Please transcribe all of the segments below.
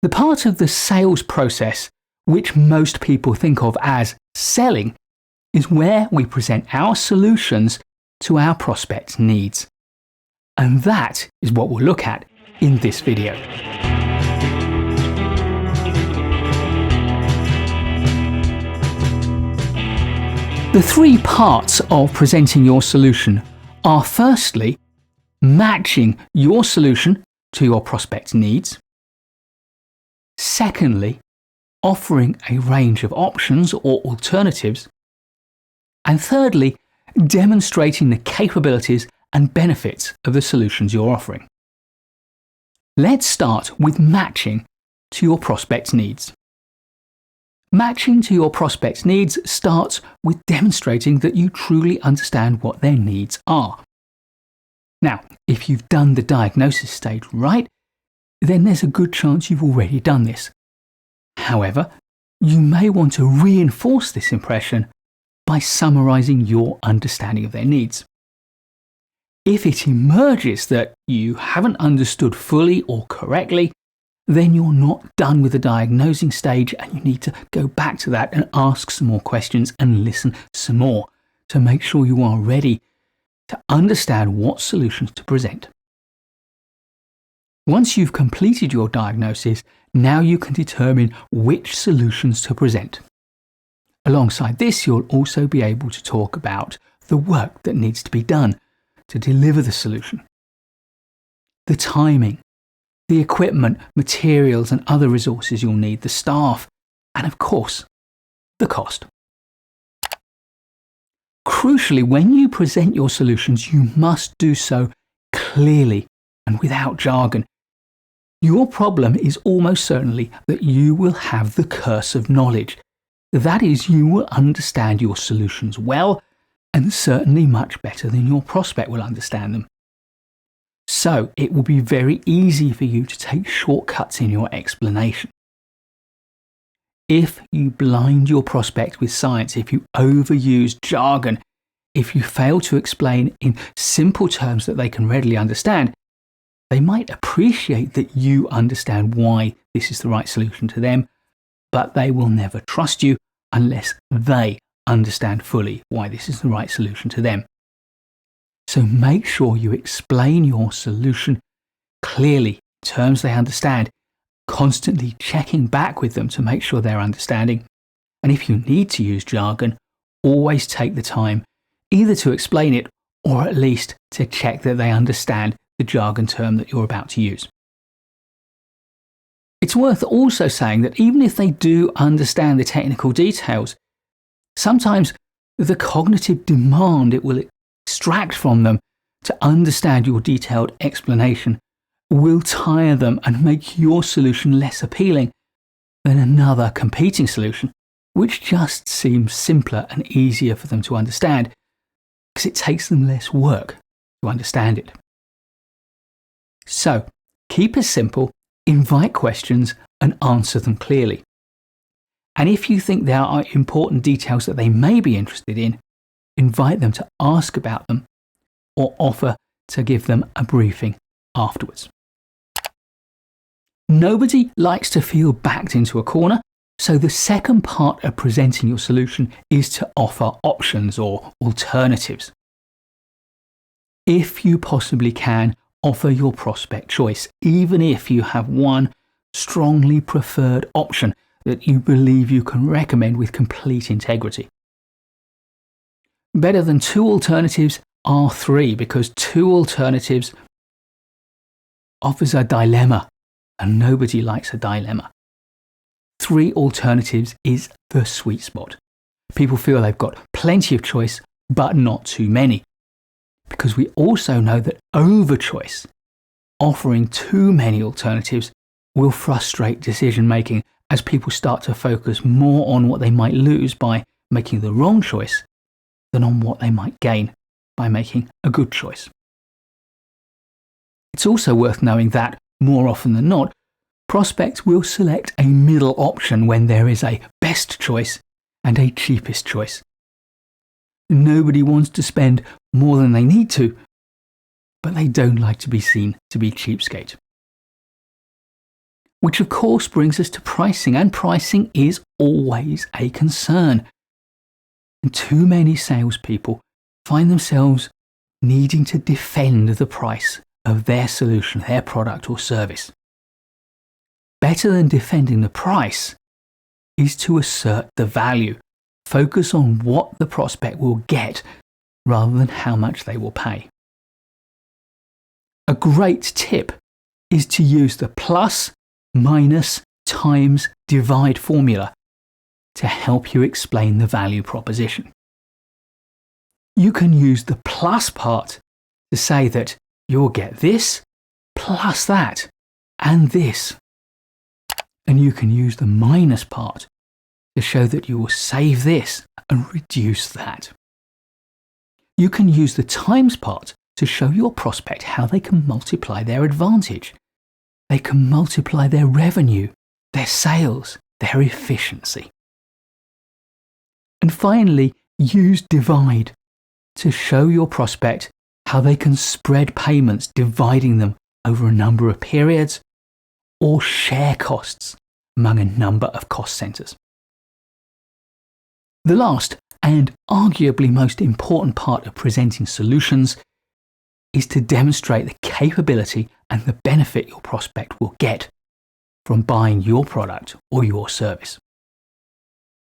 The part of the sales process which most people think of as selling is where we present our solutions to our prospects' needs. And that is what we'll look at in this video. The three parts of presenting your solution are firstly, matching your solution to your prospect's needs. Secondly, offering a range of options or alternatives. And thirdly, demonstrating the capabilities and benefits of the solutions you're offering. Let's start with matching to your prospect's needs. Matching to your prospect's needs starts with demonstrating that you truly understand what their needs are. Now, if you've done the diagnosis stage right, then there's a good chance you've already done this. However, you may want to reinforce this impression by summarizing your understanding of their needs. If it emerges that you haven't understood fully or correctly, then you're not done with the diagnosing stage and you need to go back to that and ask some more questions and listen some more to make sure you are ready to understand what solutions to present. Once you've completed your diagnosis, now you can determine which solutions to present. Alongside this, you'll also be able to talk about the work that needs to be done to deliver the solution. The timing, the equipment, materials and other resources you'll need, the staff, and of course, the cost. Crucially, when you present your solutions, you must do so clearly and without jargon. Your problem is almost certainly that you will have the curse of knowledge. That is, you will understand your solutions well and certainly much better than your prospect will understand them. So it will be very easy for you to take shortcuts in your explanation. If you blind your prospect with science, if you overuse jargon, if you fail to explain in simple terms that they can readily understand, they might appreciate that you understand why this is the right solution to them, but they will never trust you unless they understand fully why this is the right solution to them. So make sure you explain your solution clearly, in terms they understand, constantly checking back with them to make sure they're understanding. And if you need to use jargon, always take the time either to explain it or at least to check that they understand the jargon term that you're about to use. It's worth also saying that even if they do understand the technical details, sometimes the cognitive demand it will extract from them to understand your detailed explanation will tire them and make your solution less appealing than another competing solution, which just seems simpler and easier for them to understand because it takes them less work to understand it. So, keep it simple, invite questions and answer them clearly. And if you think there are important details that they may be interested in, invite them to ask about them or offer to give them a briefing afterwards. Nobody likes to feel backed into a corner, so the second part of presenting your solution is to offer options or alternatives. If you possibly can, offer your prospect choice, even if you have one strongly preferred option that you believe you can recommend with complete integrity. Better than two alternatives are three, because two alternatives offers a dilemma, and nobody likes a dilemma. Three alternatives is the sweet spot. People feel they've got plenty of choice, but not too many. Because we also know that overchoice, offering too many alternatives, will frustrate decision making as people start to focus more on what they might lose by making the wrong choice than on what they might gain by making a good choice. It's also worth knowing that, more often than not, prospects will select a middle option when there is a best choice and a cheapest choice. Nobody wants to spend more than they need to, but they don't like to be seen to be cheapskate. Which of course brings us to pricing, and pricing is always a concern. And too many salespeople find themselves needing to defend the price of their solution, their product or service. Better than defending the price is to assert the value. Focus on what the prospect will get rather than how much they will pay. A great tip is to use the plus, minus, times, divide formula to help you explain the value proposition. You can use the plus part to say that you'll get this, plus that, and this. And you can use the minus part to show that you will save this and reduce that. You can use the times part to show your prospect how they can multiply their advantage. They can multiply their revenue, their sales, their efficiency. And finally, use divide to show your prospect how they can spread payments, dividing them over a number of periods, or share costs among a number of cost centers. The last and arguably most important part of presenting solutions is to demonstrate the capability and the benefit your prospect will get from buying your product or your service.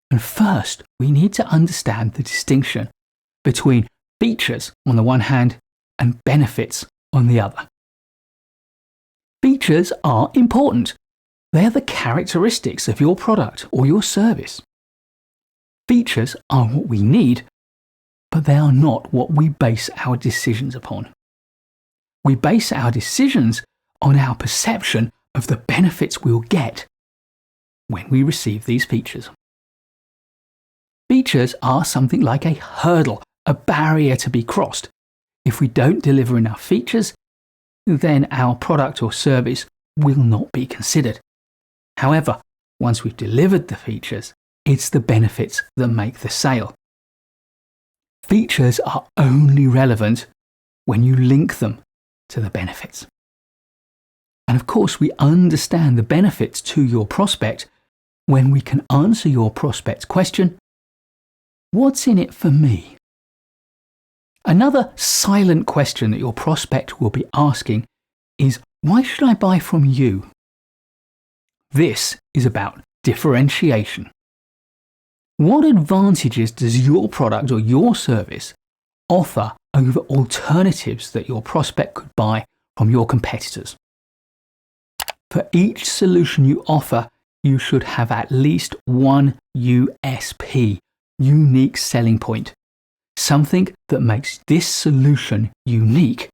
And first, we need to understand the distinction between features on the one hand and benefits on the other. Features are important. They are the characteristics of your product or your service. Features are what we need, but they are not what we base our decisions upon. We base our decisions on our perception of the benefits we'll get when we receive these features. Features are something like a hurdle, a barrier to be crossed. If we don't deliver enough features, then our product or service will not be considered. However, once we've delivered the features, it's the benefits that make the sale. Features are only relevant when you link them to the benefits. And of course, we understand the benefits to your prospect when we can answer your prospect's question, what's in it for me? Another silent question that your prospect will be asking is, why should I buy from you? This is about differentiation. What advantages does your product or your service offer over alternatives that your prospect could buy from your competitors? For each solution you offer, you should have at least one USP, unique selling point, something that makes this solution unique,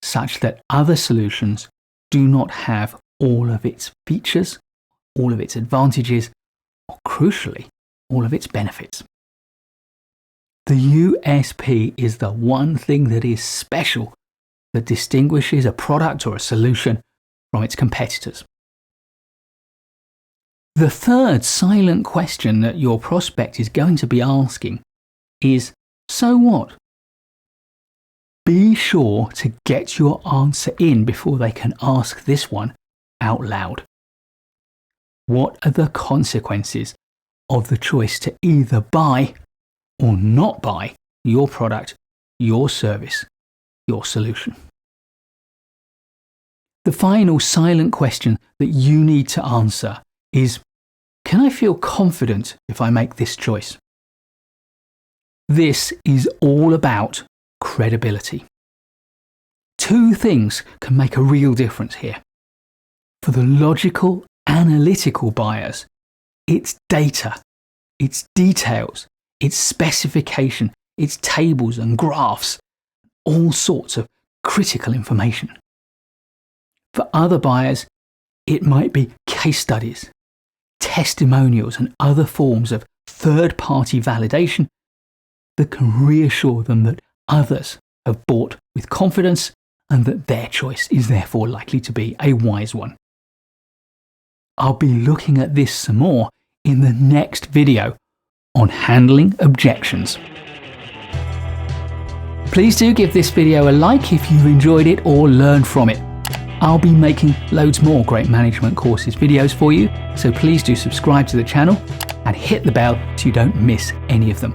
such that other solutions do not have all of its features, all of its advantages, or crucially, all of its benefits. The USP is the one thing that is special that distinguishes a product or a solution from its competitors. The third silent question that your prospect is going to be asking is, so what? Be sure to get your answer in before they can ask this one out loud. What are the consequences of the choice to either buy or not buy your product, your service, your solution? The final silent question that you need to answer is, can I feel confident if I make this choice? This is all about credibility. Two things can make a real difference here. For the logical, analytical buyers, it's data, it's details, it's specification, it's tables and graphs, all sorts of critical information. For other buyers, it might be case studies, testimonials and other forms of third-party validation that can reassure them that others have bought with confidence and that their choice is therefore likely to be a wise one. I'll be looking at this some more in the next video on handling objections. Please do give this video a like if you've enjoyed it or learned from it. I'll be making loads more great management courses videos for you, so please do subscribe to the channel and hit the bell so you don't miss any of them.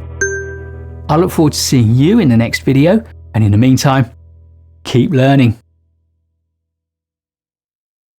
I look forward to seeing you in the next video, and in the meantime, keep learning.